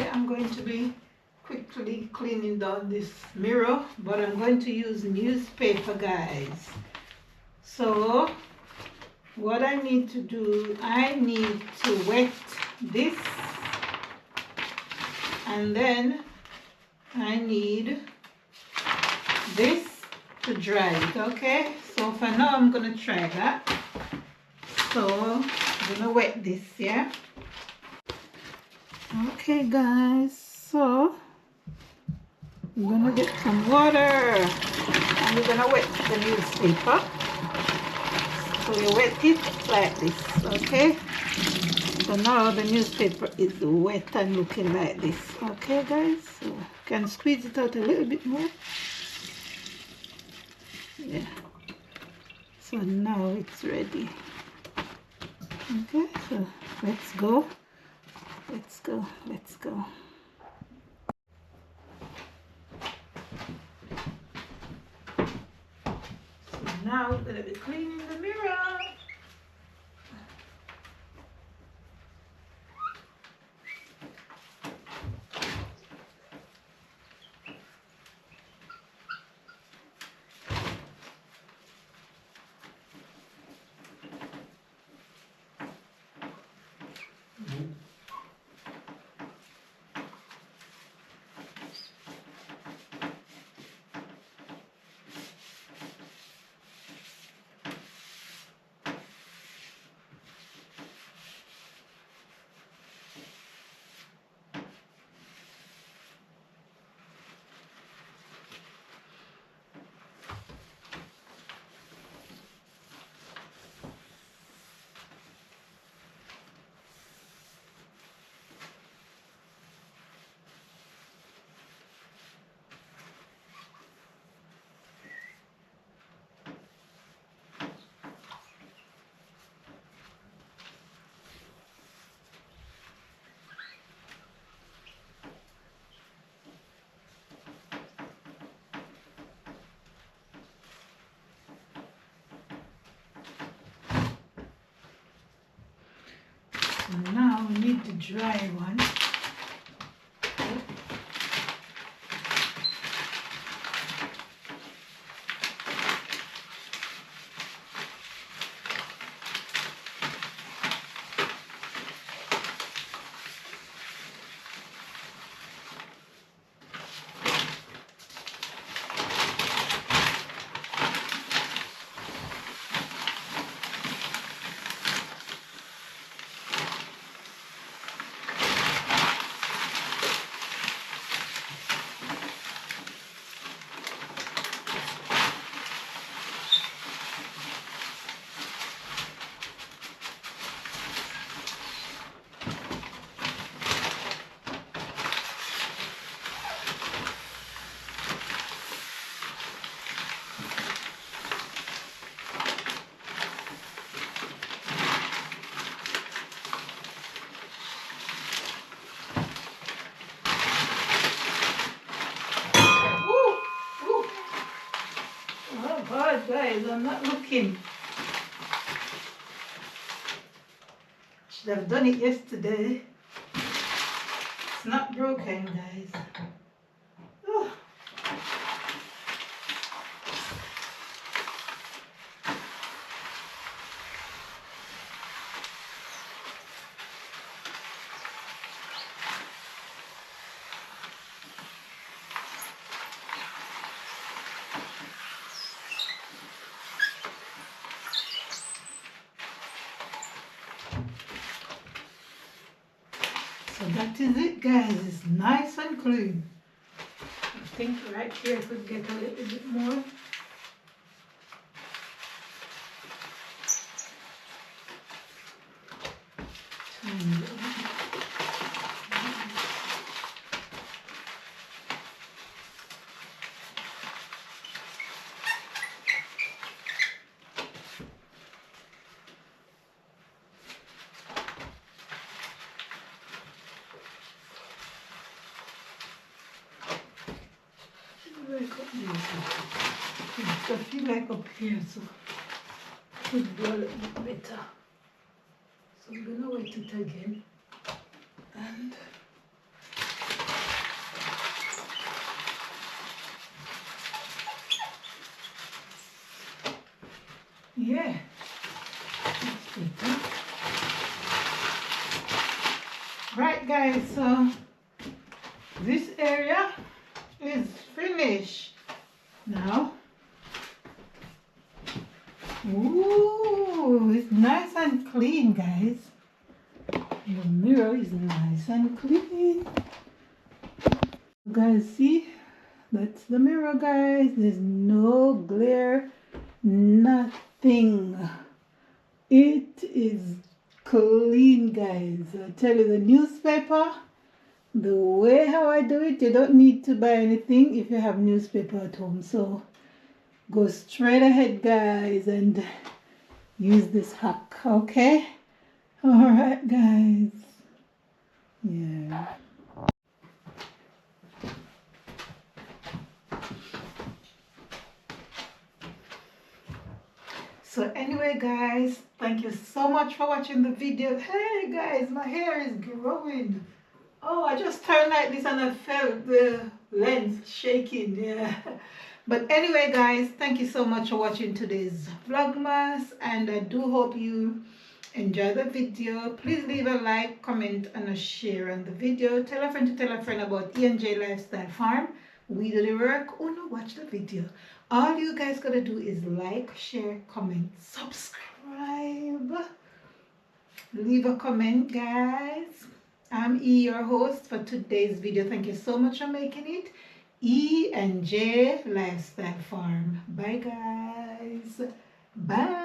Today I'm going to be quickly cleaning down this mirror, but I'm going to use newspaper, guys. So what I need to do, I need to wet this, and then I need this to dry it. Okay, so for now I'm gonna try that. So I'm gonna wet this, yeah. Okay guys, so I'm gonna get some water and we're gonna wet the newspaper. So you wet it like this, okay? So now the newspaper is wet and looking like this. Okay guys, so you can squeeze it out a little bit more. Yeah. So now it's ready. Okay, so let's go. Let's go. So now we're gonna be cleaning the mirror. So now we need the dry one. Oh guys, I'm not looking. Should have done it yesterday. It's not broken, guys. Oh. So that is it, guys. It's nice and clean. I think right here I could get a little bit more. I feel like up here, so it could be a little bit better. So I'm gonna wet it again, and Yeah. Right guys, so this area is finished now. Ooh, it's nice and clean, guys. The mirror is nice and clean. You guys see? That's the mirror, guys. There's no glare, nothing. It is clean, guys. I tell you, the newspaper, the way how I do it, you don't need to buy anything if you have newspaper at home. So go straight ahead, guys, and use this hack, okay? Alright, guys. Yeah. So anyway, guys, thank you so much for watching the video. Hey guys, my hair is growing. Oh, I just turned like this and I felt the lens shaking. Yeah. But anyway, guys, thank you so much for watching today's Vlogmas, and I do hope you enjoy the video. Please leave a like, comment, and a share on the video. Tell a friend to tell a friend about E&J Lifestyle Farm. We do the work. Oh no, watch the video. All you guys gotta do is like, share, comment, subscribe, leave a comment, guys. I'm E, your host for today's video. Thank you so much for making it. E&J Lifestyle Farm. Bye, guys. Bye.